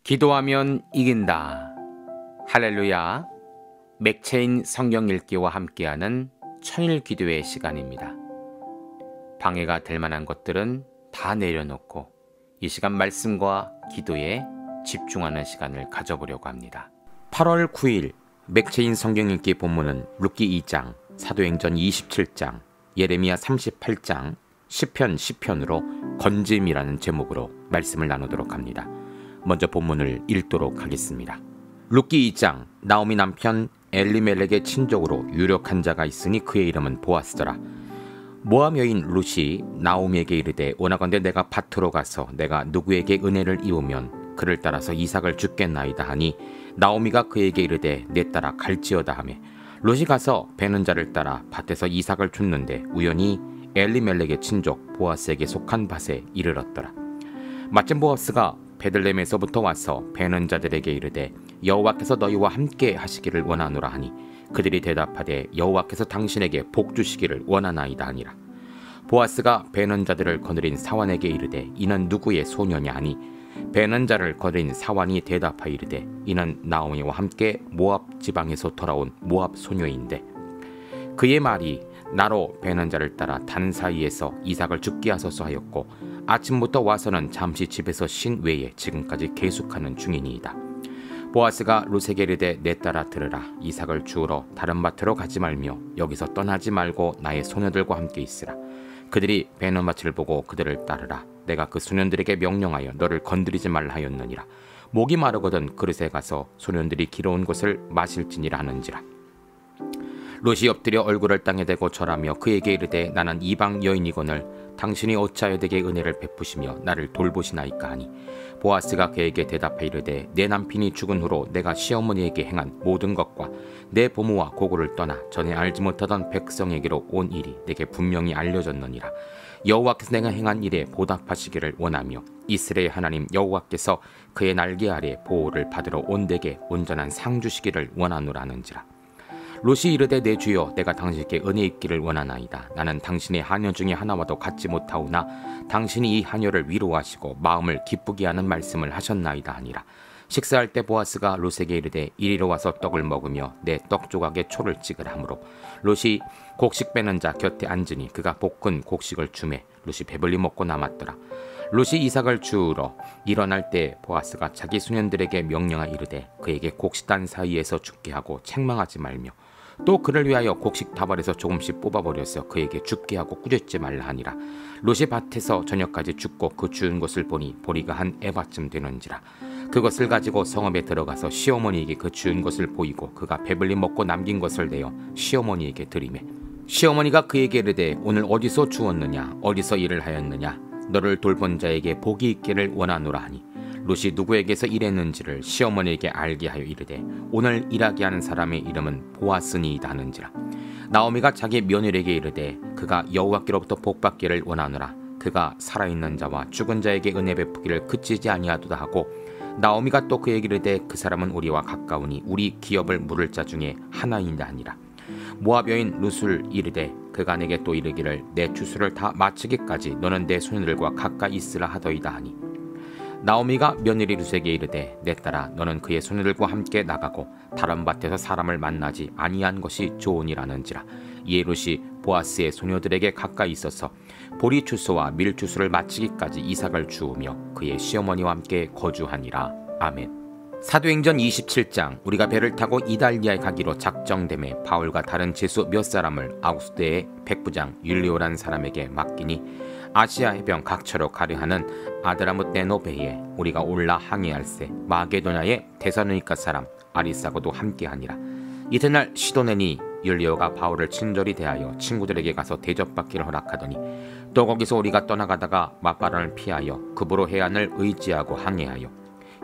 기도하면 이긴다. 할렐루야. 맥체인 성경 읽기와 함께하는 천일 기도의 시간입니다. 방해가 될 만한 것들은 다 내려놓고 이 시간 말씀과 기도에 집중하는 시간을 가져보려고 합니다. 8월 9일 맥체인 성경 읽기 본문은 룻기 2장, 사도행전 27장, 예레미야 38장, 시편 10편으로 건짐이라는 제목으로 말씀을 나누도록 합니다. 먼저 본문을 읽도록 하겠습니다. 룻기 2장, 나오미 남편 엘리멜렉의 친족으로 유력한 자가 있으니 그의 이름은 보아스더라. 모압 여인 룻이 나오미에게 이르되 원하건대 내가 밭으로 가서 내가 누구에게 은혜를 입으면 그를 따라서 이삭을 주겠나이다 하니 나오미가 그에게 이르되 내 따라 갈지어다 하며 룻이 가서 베는 자를 따라 밭에서 이삭을 줍는데 우연히 엘리멜렉의 친족 보아스에게 속한 밭에 이르렀더라. 마침 보아스가 베들레헴에서부터 와서 베는 자들에게 이르되 여호와께서 너희와 함께 하시기를 원하노라 하니 그들이 대답하되 여호와께서 당신에게 복 주시기를 원하나이다 하니라. 보아스가 베는 자들을 거느린 사환에게 이르되 이는 누구의 소녀냐 하니 베는 자를 거느린 사환이 대답하여 이르되 이는 나오미와 함께 모압 지방에서 돌아온 모압 소녀인데 그의 말이 나로 베는 자를 따라 단 사이에서 이삭을 죽게 하소서 하였고 아침부터 와서는 잠시 집에서 쉰 외에 지금까지 계속하는 중이니이다. 보아스가 룻에게 이르되 내 따라 들으라. 이삭을 주우러 다른 밭으로 가지 말며 여기서 떠나지 말고 나의 소녀들과 함께 있으라. 그들이 베는 밭을 보고 그들을 따르라. 내가 그 소년들에게 명령하여 너를 건드리지 말라 하였느니라. 목이 마르거든 그릇에 가서 소년들이 길어온 것을 마실지니라 하는지라. 룻이 엎드려 얼굴을 땅에 대고 절하며 그에게 이르되 나는 이방 여인이거늘 당신이 어찌하여 내게 은혜를 베푸시며 나를 돌보시나이까 하니 보아스가 그에게 대답해 이르되 내 남편이 죽은 후로 내가 시어머니에게 행한 모든 것과 내 보모와 고고를 떠나 전에 알지 못하던 백성에게로 온 일이 내게 분명히 알려졌느니라. 여호와께서 내가 행한 일에 보답하시기를 원하며 이스라엘 하나님 여호와께서 그의 날개 아래 보호를 받으러 온 내게 온전한 상 주시기를 원하노라 하는지라. 룻이 이르되 내 주여 내가 당신께 은혜 입기를 원하나이다. 나는 당신의 하녀 중에 하나와도 같지 못하오나 당신이 이 하녀를 위로하시고 마음을 기쁘게 하는 말씀을 하셨나이다 하니라. 식사할 때 보아스가 룻에게 이르되 이리로 와서 떡을 먹으며 내 떡 조각에 초를 찍으라 하므로 룻이 곡식 빼는 자 곁에 앉으니 그가 볶은 곡식을 주매 룻이 배불리 먹고 남았더라. 룻이 이삭을 주우러 일어날 때 보아스가 자기 소년들에게 명령하 이르되 그에게 곡식단 사이에서 죽게 하고 책망하지 말며 또 그를 위하여 곡식 다발에서 조금씩 뽑아버려서 그에게 죽게 하고 꾸짖지 말라 하니라. 룻이 밭에서 저녁까지 죽고 그 주운 것을 보니 보리가 한 에바쯤 되는지라. 그것을 가지고 성읍에 들어가서 시어머니에게 그 주운 것을 보이고 그가 배불리 먹고 남긴 것을 내어 시어머니에게 드리매 시어머니가 그에게 이르되 오늘 어디서 주웠느냐 어디서 일을 하였느냐 너를 돌본 자에게 복이 있기를 원하노라 하니 룻이 누구에게서 일했는지를 시어머니에게 알게 하여 이르되 오늘 일하게 하는 사람의 이름은 보아스니이다 하는지라. 나오미가 자기 며느리에게 이르되 그가 여호와께로부터 복받기를 원하노라. 그가 살아있는 자와 죽은 자에게 은혜 베푸기를 그치지 아니하도다 하고 나오미가 또 그에게 이르되 그 사람은 우리와 가까우니 우리 기업을 물을 자 중에 하나이다 하니라. 모압 여인 룻을 이르되 그가 내게 또 이르기를 내 추수를 다 마치기까지 너는 내 소년들과 가까이 있으라 하더이다 하니 나오미가 며느리 룻에게 이르되 내 딸아 너는 그의 소년들과 함께 나가고 다른 밭에서 사람을 만나지 아니한 것이 좋으니라는지라. 이에 룻이 보아스의 소녀들에게 가까이 있어서 보리 추수와 밀 추수를 마치기까지 이삭을 주우며 그의 시어머니와 함께 거주하니라. 아멘. 사도행전 27장 우리가 배를 타고 이달리아에 가기로 작정됨에 바울과 다른 제수 몇 사람을 아우스대의 백부장 율리오란 사람에게 맡기니 아시아 해변 각처로 가려 하는 아드라무 네노베에 우리가 올라 항해할세 마게도냐의 데살로니가 사람 아리사고도 함께하니라. 이튿날 시도네니 율리오가 바울을 친절히 대하여 친구들에게 가서 대접받기를 허락하더니 또 거기서 우리가 떠나가다가 마바란을 피하여 급으로 해안을 의지하고 항해하여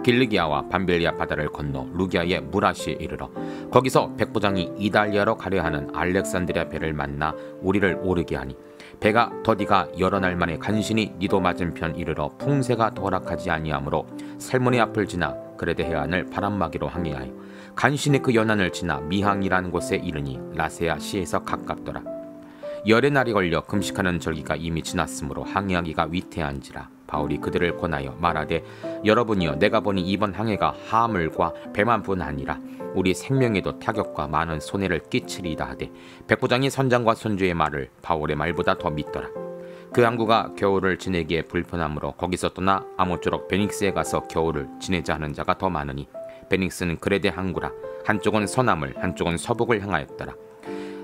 길리기아와 밤빌리아 바다를 건너 루기아의 무라시에 이르러 거기서 백부장이 이달리아로 가려 하는 알렉산드리아 배를 만나 우리를 오르게 하니 배가 더디가 여러 날 만에 간신히 니도 맞은편 이르러 풍세가 허락하지 아니하므로 살모니 앞을 지나 그레데 해안을 바람막이로 항해하여 간신히 그 연안을 지나 미항이라는 곳에 이르니 라세아 시에서 가깝더라. 열의 날이 걸려 금식하는 절기가 이미 지났으므로 항해하기가 위태한지라. 바울이 그들을 권하여 말하되 여러분이여 내가 보니 이번 항해가 하물과 배만 뿐 아니라 우리 생명에도 타격과 많은 손해를 끼치리이다 하되 백부장이 선장과 선주의 말을 바울의 말보다 더 믿더라. 그 항구가 겨울을 지내기에 불편하므로 거기서 떠나 아모쪼록 베닉스에 가서 겨울을 지내자 하는 자가 더 많으니 베닉스는 그레데 항구라. 한쪽은 서남을 한쪽은 서북을 향하였더라.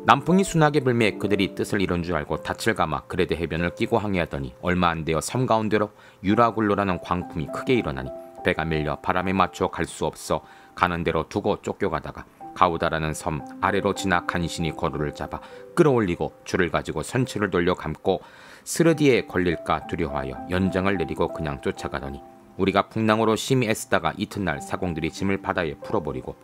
남풍이 순하게 불매 그들이 뜻을 이룬 줄 알고 닻을 감아 그레데 해변을 끼고 항해하더니 얼마 안 되어 섬 가운데로 유라굴로라는 광풍이 크게 일어나니 배가 밀려 바람에 맞춰 갈 수 없어 가는 대로 두고 쫓겨가다가 가우다라는 섬 아래로 지나 간신히 거루를 잡아 끌어올리고 줄을 가지고 선체를 돌려 감고 스르디에 걸릴까 두려워하여 연장을 내리고 그냥 쫓아가더니 우리가 풍랑으로 심히 애쓰다가 이튿날 사공들이 짐을 바다에 풀어버리고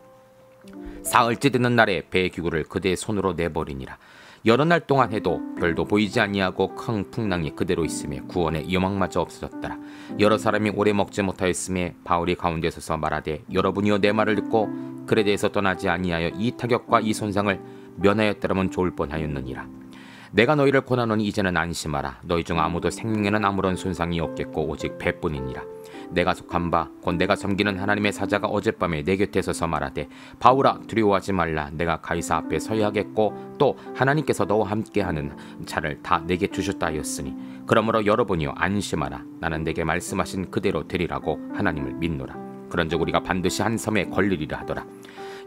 사흘째 되는 날에 배의 기구를 그대의 손으로 내버리니라. 여러 날 동안 해도 별도 보이지 아니하고 큰 풍랑이 그대로 있음에 구원의 여망마저 없어졌더라. 여러 사람이 오래 먹지 못하였음에 바울이 가운데 서서 말하되 여러분이여 내 말을 듣고 그레데에서 떠나지 아니하여 이 타격과 이 손상을 면하였더라면 좋을 뻔하였느니라. 내가 너희를 권하노니 이제는 안심하라. 너희 중 아무도 생명에는 아무런 손상이 없겠고 오직 배뿐이니라. 내가 속한 바 곧 내가 섬기는 하나님의 사자가 어젯밤에 내 곁에 서서 말하되 바울아 두려워하지 말라. 내가 가이사 앞에 서야 하겠고 또 하나님께서 너와 함께하는 자를 다 내게 주셨다 하였으니 그러므로 여러분이여 안심하라. 나는 내게 말씀하신 그대로 되리라고 하나님을 믿노라. 그런즉 우리가 반드시 한 섬에 걸리리라 하더라.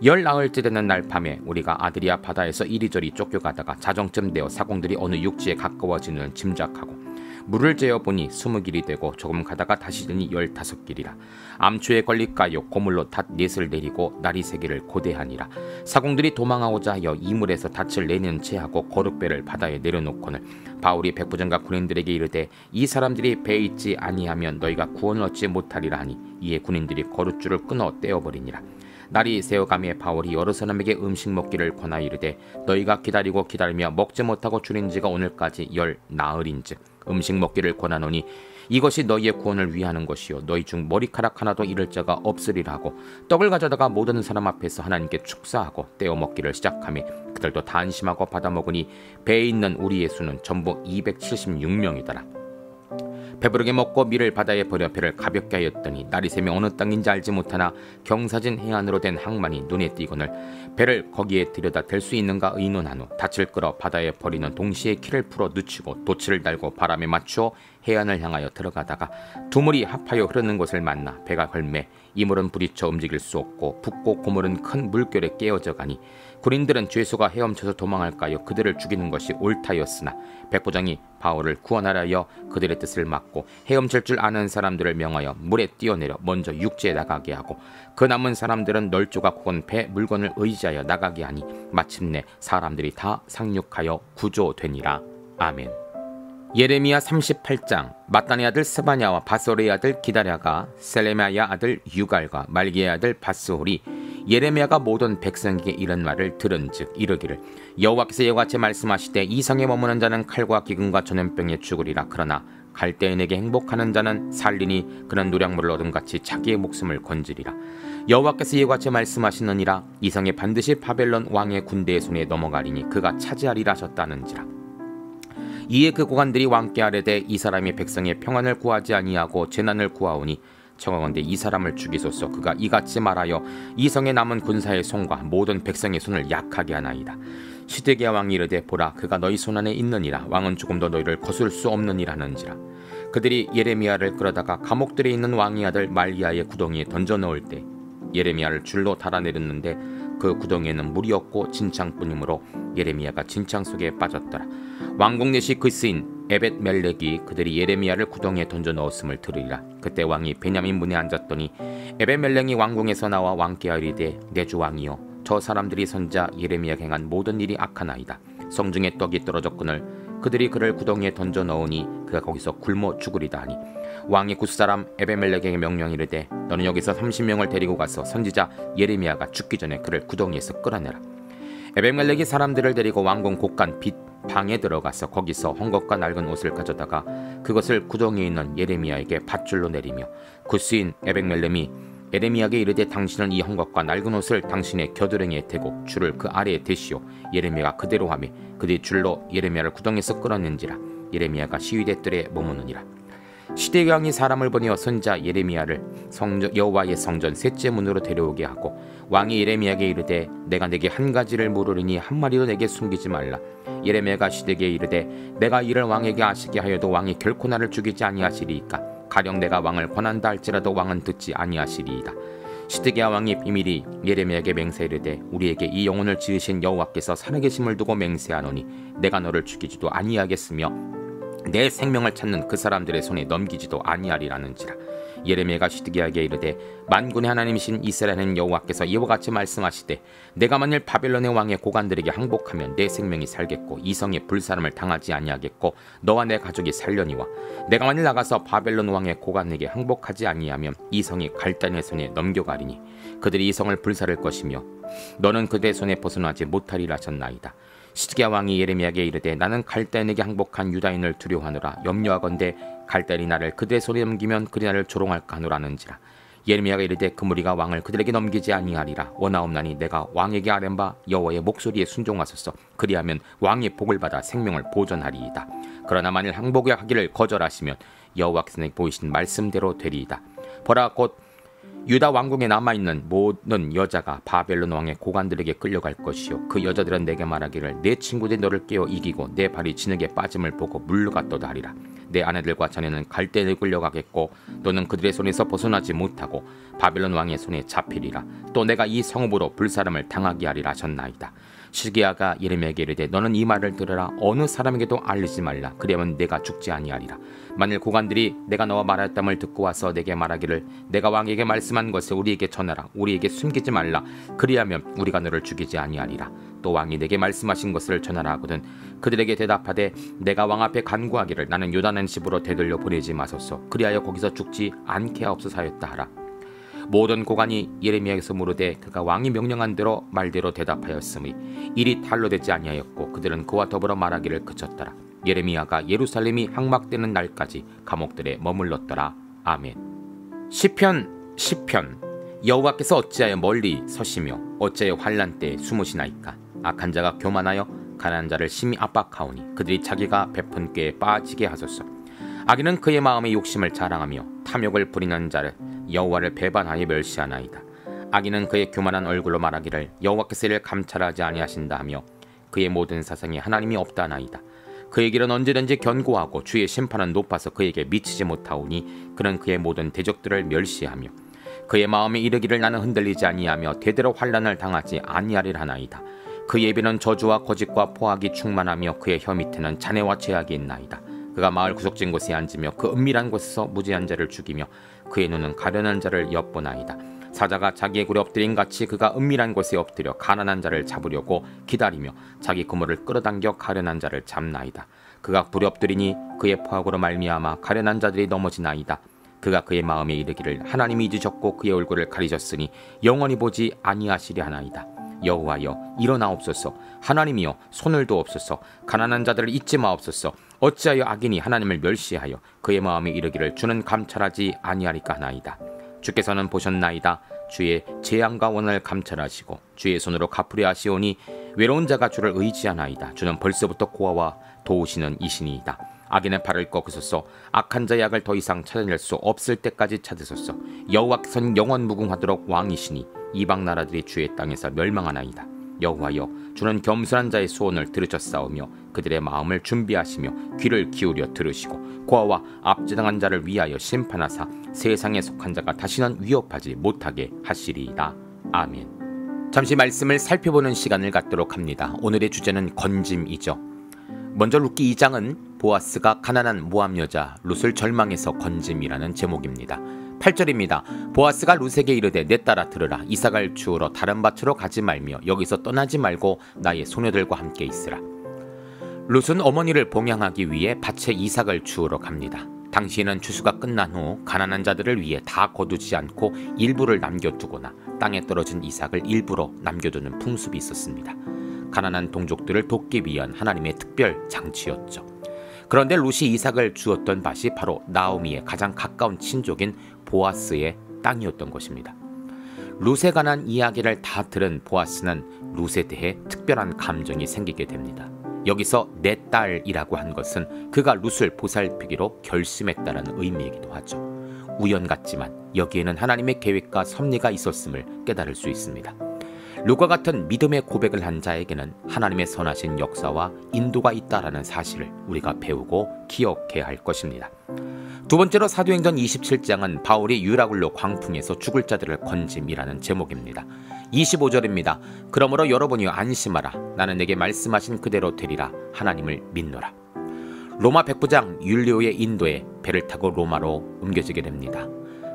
10나흘째 되는 날 밤에 우리가 아드리아 바다에서 이리저리 쫓겨가다가 자정쯤 되어 사공들이 어느 육지에 가까워지는 짐작하고 물을 재어보니 20길이 되고 조금 가다가 다시 드니 15길이라. 암초에 걸릴까요 고물로 닷 넷을 내리고 날이 새기를 고대하니라. 사공들이 도망하고자 하여 이물에서 닻을 내는 채하고 거룩배를 바다에 내려놓고는 바울이 백부장과 군인들에게 이르되 이 사람들이 배에 있지 아니하면 너희가 구원을 얻지 못하리라 하니 이에 군인들이 거룻줄을 끊어 떼어버리니라. 날이 새어가며 바울이 여러 사람에게 음식 먹기를 권하여 이르되 너희가 기다리고 기다리며 먹지 못하고 줄인 지가 오늘까지 10나흘인즉 음식 먹기를 권하노니 이것이 너희의 구원을 위하는 것이요 너희 중 머리카락 하나도 잃을 자가 없으리라 하고 떡을 가져다가 모든 사람 앞에서 하나님께 축사하고 떼어 먹기를 시작하며 그들도 다 안심하고 받아 먹으니 배에 있는 우리의 수는 전부 276명이더라. 배부르게 먹고 밀을 바다에 버려 배를 가볍게 하였더니 날이 새며 어느 땅인지 알지 못하나 경사진 해안으로 된 항만이 눈에 띄거늘 배를 거기에 들여다 댈 수 있는가 의논한 후 닻을 끌어 바다에 버리는 동시에 키를 풀어 늦추고 도치를 달고 바람에 맞추어 해안을 향하여 들어가다가 두 물이 합하여 흐르는 곳을 만나 배가 걸매 이물은 부딪혀 움직일 수 없고 붓고 고물은 큰 물결에 깨어져 가니 군인들은 죄수가 헤엄쳐서 도망할까요 그들을 죽이는 것이 옳다였으나 백부장이 바울을 구원하려 하여 그들의 뜻을 막고 헤엄칠 줄 아는 사람들을 명하여 물에 뛰어내려 먼저 육지에 나가게 하고 그 남은 사람들은 널조가 굽은 배 물건을 의지하여 나가게 하니 마침내 사람들이 다 상륙하여 구조되니라. 아멘. 예레미야 38장. 마따네 아들 스바냐와 바소레의 아들 기다랴가 셀레미야 아들 유갈과 말기의 아들 바스홀이 예레미야가 모든 백성에게 이런 말을 들은즉 이르기를 여호와께서 이와 같이 말씀하시되 이 성에 머무는 자는 칼과 기근과 전염병에 죽으리라. 그러나 갈대인에게 행복하는 자는 살리니 그는 노량물을 얻음같이 자기의 목숨을 건지리라. 여호와께서 이와 같이 말씀하시느니라. 이 성에 반드시 바벨론 왕의 군대의 손에 넘어가리니 그가 차지하리라 하셨다는지라. 이에 그 고관들이 왕께 아뢰되 이 사람이 백성의 평안을 구하지 아니하고 재난을 구하오니 청하건대 이 사람을 죽이소서. 그가 이같이 말하여 이 성에 남은 군사의 손과 모든 백성의 손을 약하게 하나이다. 시드기야 왕이 이르되 보라 그가 너희 손 안에 있느니라. 왕은 조금도 너희를 거슬 수 없느니라 하는지라. 그들이 예레미야를 끌어다가 감옥들에 있는 왕의 아들 말기야의 구덩이에 던져 넣을 때 예레미야를 줄로 달아내렸는데 그 구덩이에는 물이 없고 진창뿐이므로 예레미야가 진창 속에 빠졌더라. 왕궁 내시 그스인 에벳 멜렉이 그들이 예레미야를 구덩이에 던져 넣었음을 들으리라. 그때 왕이 베냐민 문에 앉았더니 에벳 멜렉이 왕궁에서 나와 왕께 이르되 내 주 왕이여 저 사람들이 선자 예레미야가 행한 모든 일이 악하나이다. 성중에 떡이 떨어졌거늘 그들이 그를 구덩이에 던져 넣으니 그가 거기서 굶어 죽으리다 하니 왕이 굿사람 에베멜렉에게 명령이르되 너는 여기서 30명을 데리고 가서 선지자 예레미야가 죽기 전에 그를 구덩이에서 끌어내라. 에베멜렉이 사람들을 데리고 왕궁 곳간 빛 방에 들어가서 거기서 헝겊과 낡은 옷을 가져다가 그것을 구덩이에 있는 예레미야에게 밧줄로 내리며 굿수인 에베멜렉이 예레미야에게 이르되 당신은 이 헝겊과 낡은 옷을 당신의 겨드랑이에 대고 줄을 그 아래에 대시오. 예레미야가 그대로 하며 그들이 줄로 예레미야를 구덩이에서 끌어낸지라. 예레미야가 시위대 뜰에 머무느니라. 시드기야 왕이 사람을 보내어 선자 예레미야를 여호와의 성전 셋째 문으로 데려오게 하고 왕이 예레미야에게 이르되 내가 내게 한 가지를 물으리니 한 마디도 내게 숨기지 말라. 예레미야가 시드기야에 이르되 내가 이를 왕에게 아시게 하여도 왕이 결코 나를 죽이지 아니하시리이까 가령 내가 왕을 권한다 할지라도 왕은 듣지 아니하시리이다. 시드기야 왕이 비밀이 예레미야에게 맹세이르되 우리에게 이 영혼을 지으신 여호와께서 살아계심을 두고 맹세하노니 내가 너를 죽이지도 아니하겠으며 내 생명을 찾는 그 사람들의 손에 넘기지도 아니하리라는지라. 예레미야가 시드기야에게 이르되 만군의 하나님이신 이스라엘은 여호와께서 이와 같이 말씀하시되 내가 만일 바벨론의 왕의 고관들에게 항복하면 내 생명이 살겠고 이 성에 불사름을 당하지 아니하겠고 너와 내 가족이 살려니와 내가 만일 나가서 바벨론 왕의 고관에게 항복하지 아니하면 이 성이 갈대인의 손에 넘겨가리니 그들이 이 성을 불사를 것이며 너는 그들의 손에 벗어나지 못하리라 하셨나이다. 시드기야 왕이 예레미야에게 이르되 나는 갈대인에게 항복한 유다인을 두려워하노라. 염려하건대 갈대인이 나를 그들의 손에 넘기면 그들이 나를 조롱할까 하노라는지라. 예레미야가 이르되 그 무리가 왕을 그들에게 넘기지 아니하리라. 원하옵나니 내가 왕에게 아뢰는 바 여호와의 목소리에 순종하소서. 그리하면 왕의 복을 받아 생명을 보존하리이다. 그러나 만일 항복하기를 거절하시면 여호와께서 내게 보이신 말씀대로 되리이다. 보라 곧 유다 왕궁에 남아있는 모든 여자가 바벨론 왕의 고관들에게 끌려갈 것이요 그 여자들은 내게 말하기를 내 친구들이 너를 깨어 이기고 내 발이 진흙에 빠짐을 보고 물러갔도다 하리라. 내 아내들과 자녀는 갈대에 끌려가겠고 너는 그들의 손에서 벗어나지 못하고 바벨론 왕의 손에 잡히리라. 또 내가 이 성읍으로 불사름을 당하게 하리라 하셨나이다. 시드기야가 예레미야에게 이르되 너는 이 말을 들으라. 어느 사람에게도 알리지 말라. 그리하면 내가 죽지 아니하리라. 만일 고관들이 내가 너와 말했담을 듣고 와서 내게 말하기를 내가 왕에게 말씀한 것을 우리에게 전하라. 우리에게 숨기지 말라. 그리하면 우리가 너를 죽이지 아니하리라. 또 왕이 내게 말씀하신 것을 전하라 하거든 그들에게 대답하되 내가 왕 앞에 간구하기를 나는 요단의 집으로 되돌려 보내지 마소서. 그리하여 거기서 죽지 않게 하옵소서 하였다 하라. 모든 고관이 예레미야에게서 물으되 그가 왕이 명령한 대로 말대로 대답하였으니 일이 탈로 되지 아니하였고 그들은 그와 더불어 말하기를 그쳤더라. 예레미야가 예루살렘이 항막되는 날까지 감옥들에 머물렀더라. 아멘. 시편 여호와께서 어찌하여 멀리 서시며 어찌하여 환난 때에 숨으시나이까. 악한 자가 교만하여 가난한 자를 심히 압박하오니 그들이 자기가 베푼 꾀에 빠지게 하소서. 악인은 그의 마음의 욕심을 자랑하며 탐욕을 부리는 자를 여호와를 배반하여 멸시하나이다. 악인은 그의 교만한 얼굴로 말하기를 여호와께서 이를 감찰하지 아니하신다 하며 그의 모든 사상에 하나님이 없다나이다. 그의 길은 언제든지 견고하고 주의 심판은 높아서 그에게 미치지 못하오니 그는 그의 모든 대적들을 멸시하며 그의 마음에 이르기를 나는 흔들리지 아니하며 대대로 환난을 당하지 아니하리라 하나이다. 그의 입에는 저주와 거짓과 포악이 충만하며 그의 혀 밑에는 잔해와 죄악이 있나이다. 그가 마을 구석진 곳에 앉으며 그 은밀한 곳에서 무죄한 자를 죽이며 그의 눈은 가련한 자를 엿보나이다. 사자가 자기의 굴에 엎드린 같이 그가 은밀한 곳에 엎드려 가난한 자를 잡으려고 기다리며 자기 그물을 끌어당겨 가련한 자를 잡나이다. 그가 굴에 엎드리니 그의 포악으로 말미암아 가련한 자들이 넘어지나이다. 그가 그의 마음에 이르기를 하나님이 잊으셨고 그의 얼굴을 가리셨으니 영원히 보지 아니하시리 하나이다. 여호와여 일어나옵소서. 하나님이여 손을 두옵소서. 가난한 자들을 잊지 마옵소서. 어찌하여 악인이 하나님을 멸시하여 그의 마음에 이르기를 주는 감찰하지 아니하리까 하나이다. 주께서는 보셨나이다. 주의 재앙과 원한을 감찰하시고 주의 손으로 갚으려 하시오니 외로운 자가 주를 의지하나이다. 주는 벌써부터 고아와 도우시는 이신이이다. 악인의 발을 꺾으소서. 악한 자의 악을 더 이상 찾아낼 수 없을 때까지 찾으소서. 여호와께서는 영원 무궁하도록 왕이시니 이방 나라들이 주의 땅에서 멸망하나이다. 여호와여 주는 겸손한 자의 소원을 들으셨사오며 그들의 마음을 준비하시며 귀를 기울여 들으시고 고아와 압제당한 자를 위하여 심판하사 세상에 속한 자가 다시는 위협하지 못하게 하시리이다. 아멘. 잠시 말씀을 살펴보는 시간을 갖도록 합니다. 오늘의 주제는 건짐이죠. 먼저 룻기 2장은 보아스가 가난한 모압 여자 룻을 절망해서 건짐이라는 제목입니다. 8절입니다. 보아스가 룻에게 이르되 내 딸아 들으라. 이삭을 주우러 다른 밭으로 가지 말며 여기서 떠나지 말고 나의 소녀들과 함께 있으라. 룻은 어머니를 봉양하기 위해 밭에 이삭을 주우러 갑니다. 당시에는 추수가 끝난 후 가난한 자들을 위해 다 거두지 않고 일부를 남겨두거나 땅에 떨어진 이삭을 일부러 남겨두는 풍습이 있었습니다. 가난한 동족들을 돕기 위한 하나님의 특별 장치였죠. 그런데 룻이 이삭을 주었던 밭이 바로 나오미의 가장 가까운 친족인 보아스의 땅이었던 것입니다. 룻에 관한 이야기를 다 들은 보아스는 룻에 대해 특별한 감정이 생기게 됩니다. 여기서 내 딸이라고 한 것은 그가 룻을 보살피기로 결심했다는 의미이기도 하죠. 우연 같지만 여기에는 하나님의 계획과 섭리가 있었음을 깨달을 수 있습니다. 룻과 같은 믿음의 고백을 한 자에게는 하나님의 선하신 역사와 인도가 있다라는 사실을 우리가 배우고 기억해야 할 것입니다. 두 번째로 사도행전 27장은 바울이 유라굴로 광풍에서 죽을 자들을 건짐이라는 제목입니다. 25절입니다. 그러므로 여러분이 안심하라. 나는 내게 말씀하신 그대로 되리라. 하나님을 믿노라. 로마 백부장 율리오의 인도에 배를 타고 로마로 옮겨지게 됩니다.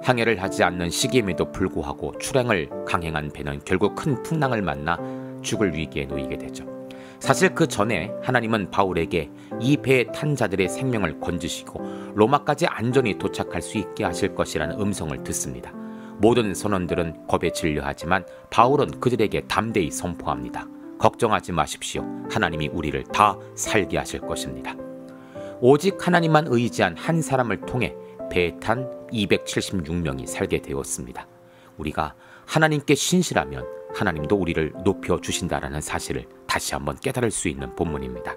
항해를 하지 않는 시기임에도 불구하고 출항을 강행한 배는 결국 큰 풍랑을 만나 죽을 위기에 놓이게 되죠. 사실 그 전에 하나님은 바울에게 이 배에 탄 자들의 생명을 건지시고 로마까지 안전히 도착할 수 있게 하실 것이라는 음성을 듣습니다. 모든 선원들은 겁에 질려하지만 바울은 그들에게 담대히 선포합니다. 걱정하지 마십시오. 하나님이 우리를 다 살게 하실 것입니다. 오직 하나님만 의지한 한 사람을 통해 배에 탄 276명이 살게 되었습니다. 우리가 하나님께 신실하면 하나님도 우리를 높여주신다라는 사실을 다시 한번 깨달을 수 있는 본문입니다.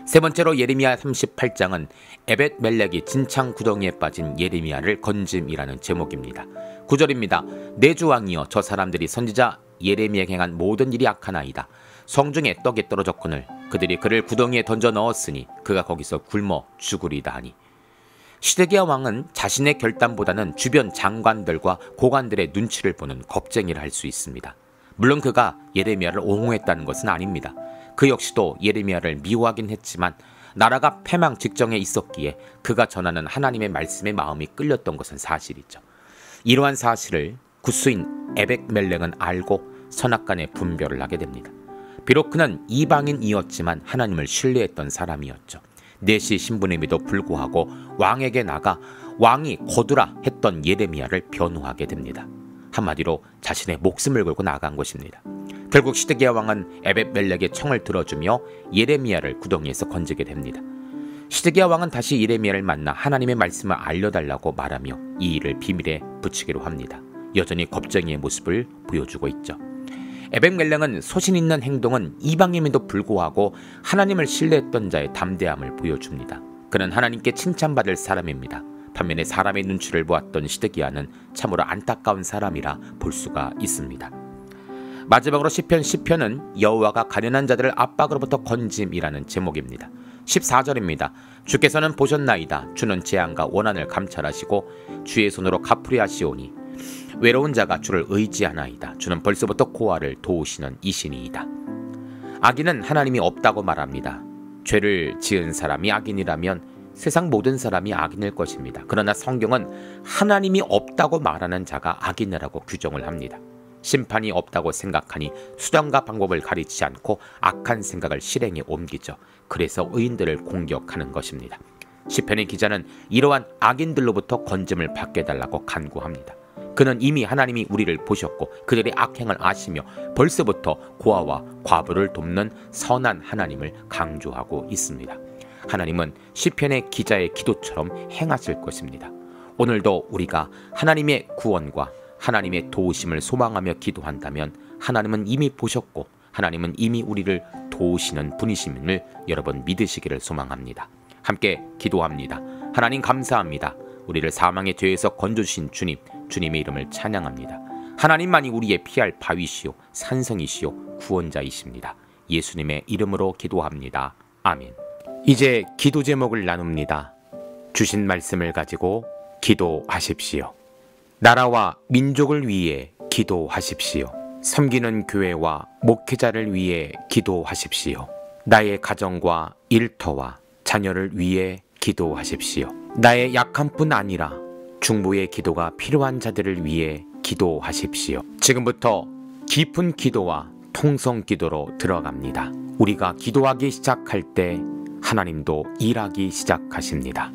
세 번째로 예레미야 38장은 에벳 멜렉이 진창 구덩이에 빠진 예레미야를 건짐이라는 제목입니다. 9절입니다. 내 주 왕이여 저 사람들이 선지자 예레미야에게 행한 모든 일이 악하나이다. 성중에 떡이 떨어졌거늘 그들이 그를 구덩이에 던져 넣었으니 그가 거기서 굶어 죽으리다 하니. 시드기야 왕은 자신의 결단보다는 주변 장관들과 고관들의 눈치를 보는 겁쟁이를 할 수 있습니다. 물론 그가 예레미야를 옹호했다는 것은 아닙니다. 그 역시도 예레미야를 미워하긴 했지만 나라가 패망 직전에 있었기에 그가 전하는 하나님의 말씀에 마음이 끌렸던 것은 사실이죠. 이러한 사실을 구스인 에벳 멜렉은 알고 선악간에 분별을 하게 됩니다. 비록 그는 이방인이었지만 하나님을 신뢰했던 사람이었죠. 내시 신분임에도 불구하고 왕에게 나가 왕이 거두라 했던 예레미야를 변호하게 됩니다. 한마디로 자신의 목숨을 걸고 나간 것입니다. 결국 시드기야 왕은 에벳 멜렉의 청을 들어주며 예레미야를 구덩이에서 건지게 됩니다. 시드기야 왕은 다시 예레미야를 만나 하나님의 말씀을 알려달라고 말하며 이 일을 비밀에 붙이기로 합니다. 여전히 겁쟁이의 모습을 보여주고 있죠. 에벳 멜렉은 소신 있는 행동은 이방임에도 불구하고 하나님을 신뢰했던 자의 담대함을 보여줍니다. 그는 하나님께 칭찬받을 사람입니다. 반면에 사람의 눈치를 보았던 시드기야는 참으로 안타까운 사람이라 볼 수가 있습니다. 마지막으로 시편 10편은 여호와가 가련한 자들을 압박으로부터 건짐이라는 제목입니다. 14절입니다. 주께서는 보셨나이다. 주는 재앙과 원한을 감찰하시고 주의 손으로 갚으려 하시오니 외로운 자가 주를 의지하나이다. 주는 벌써부터 고아를 도우시는 이신이이다. 악인은 하나님이 없다고 말합니다. 죄를 지은 사람이 악인이라면 세상 모든 사람이 악인일 것입니다. 그러나 성경은 하나님이 없다고 말하는 자가 악인이라고 규정을 합니다. 심판이 없다고 생각하니 수단과 방법을 가리지 않고 악한 생각을 실행에 옮기죠. 그래서 의인들을 공격하는 것입니다. 시편의 기자는 이러한 악인들로부터 건짐을 받게 해달라고 간구합니다. 그는 이미 하나님이 우리를 보셨고 그들의 악행을 아시며 벌써부터 고아와 과부를 돕는 선한 하나님을 강조하고 있습니다. 하나님은 시편의 기자의 기도처럼 행하실 것입니다. 오늘도 우리가 하나님의 구원과 하나님의 도우심을 소망하며 기도한다면 하나님은 이미 보셨고 하나님은 이미 우리를 도우시는 분이심을 여러분 믿으시기를 소망합니다. 함께 기도합니다. 하나님 감사합니다. 우리를 사망의 죄에서 건져주신 주님, 주님의 이름을 찬양합니다. 하나님만이 우리의 피할 바위시오, 산성이시오, 구원자이십니다. 예수님의 이름으로 기도합니다. 아멘. 이제 기도 제목을 나눕니다. 주신 말씀을 가지고 기도하십시오. 나라와 민족을 위해 기도하십시오. 섬기는 교회와 목회자를 위해 기도하십시오. 나의 가정과 일터와 자녀를 위해 기도하십시오. 나의 약함뿐 아니라 중보의 기도가 필요한 자들을 위해 기도하십시오. 지금부터 깊은 기도와 통성 기도로 들어갑니다. 우리가 기도하기 시작할 때 하나님도 일하기 시작하십니다.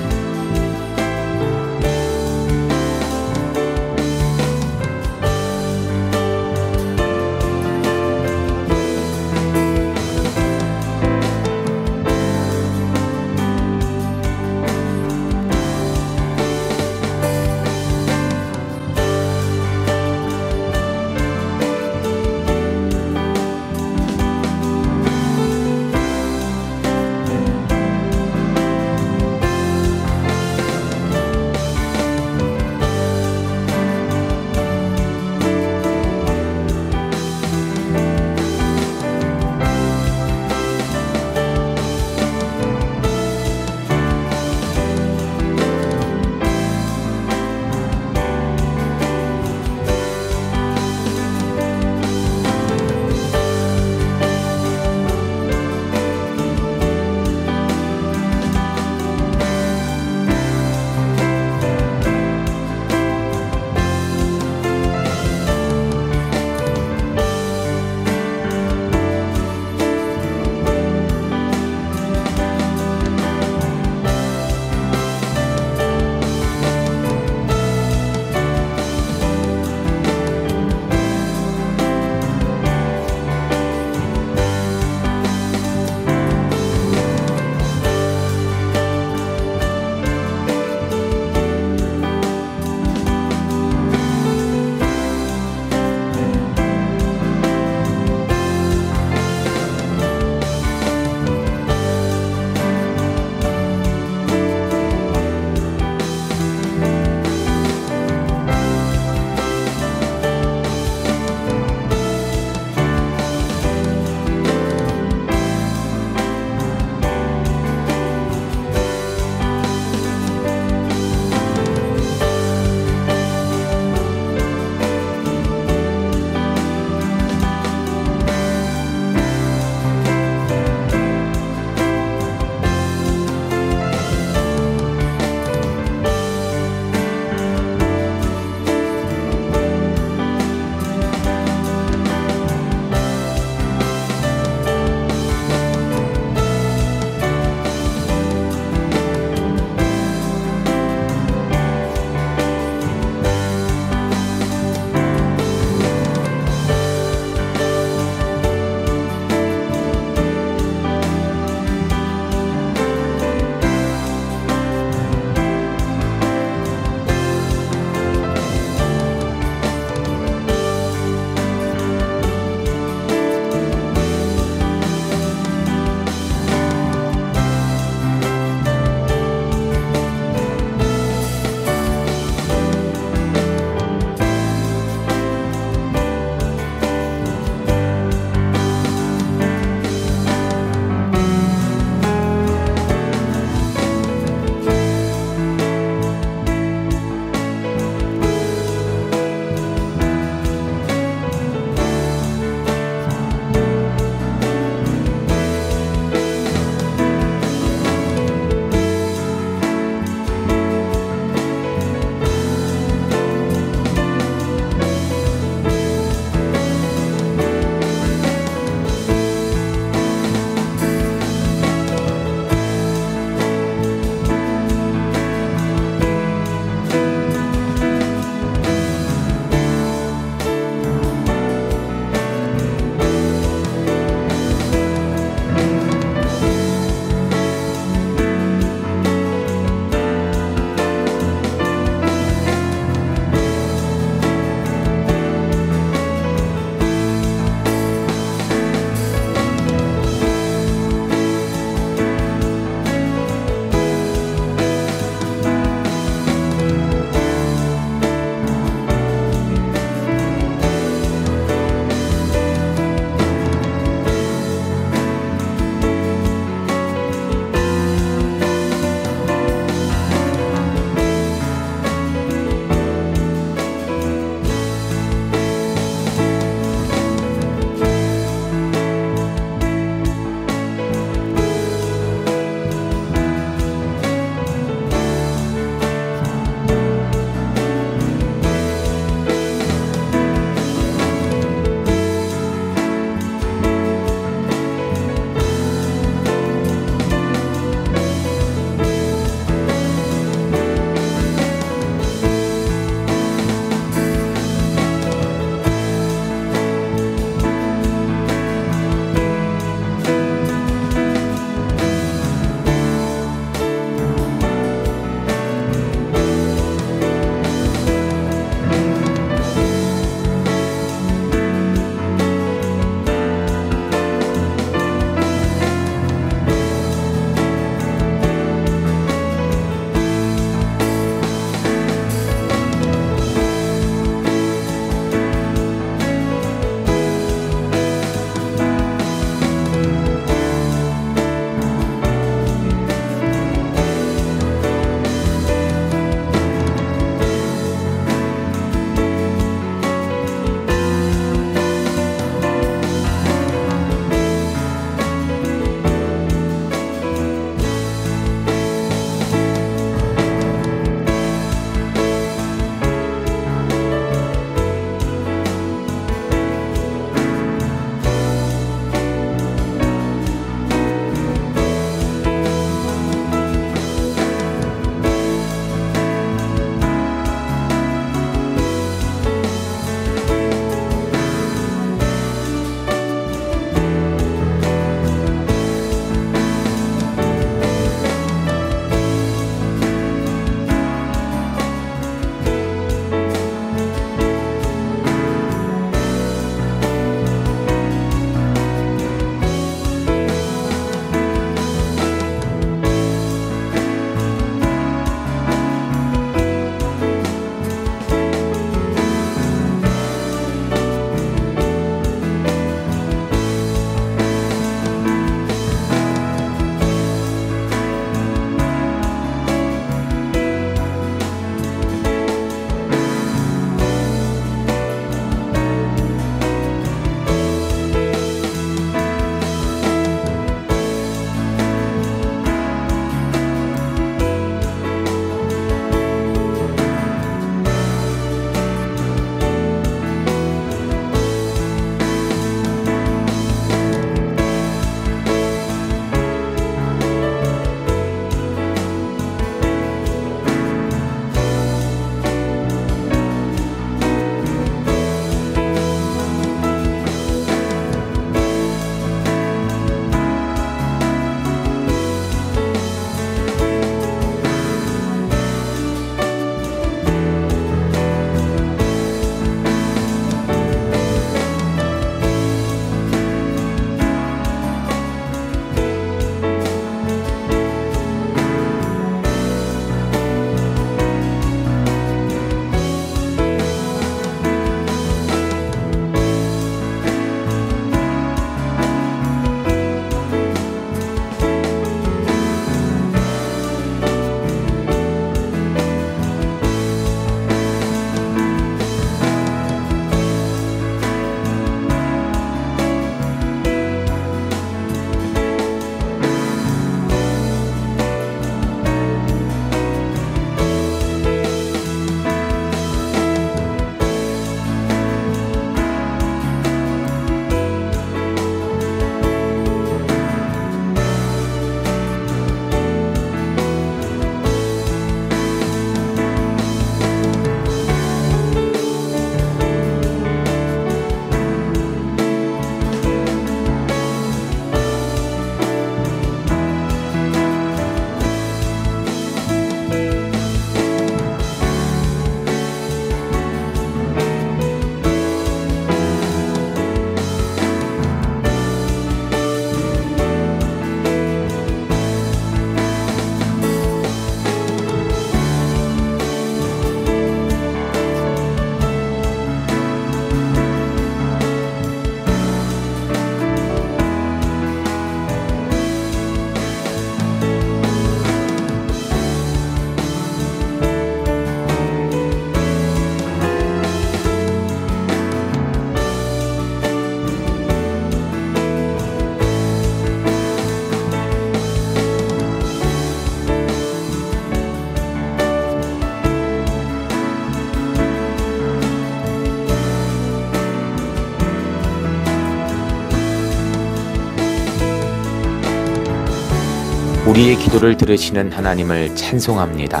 우리의 기도를 들으시는 하나님을 찬송합니다.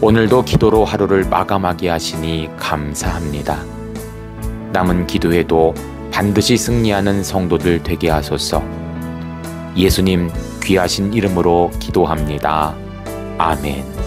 오늘도 기도로 하루를 마감하게 하시니 감사합니다. 남은 기도에도 반드시 승리하는 성도들 되게 하소서. 예수님 귀하신 이름으로 기도합니다. 아멘.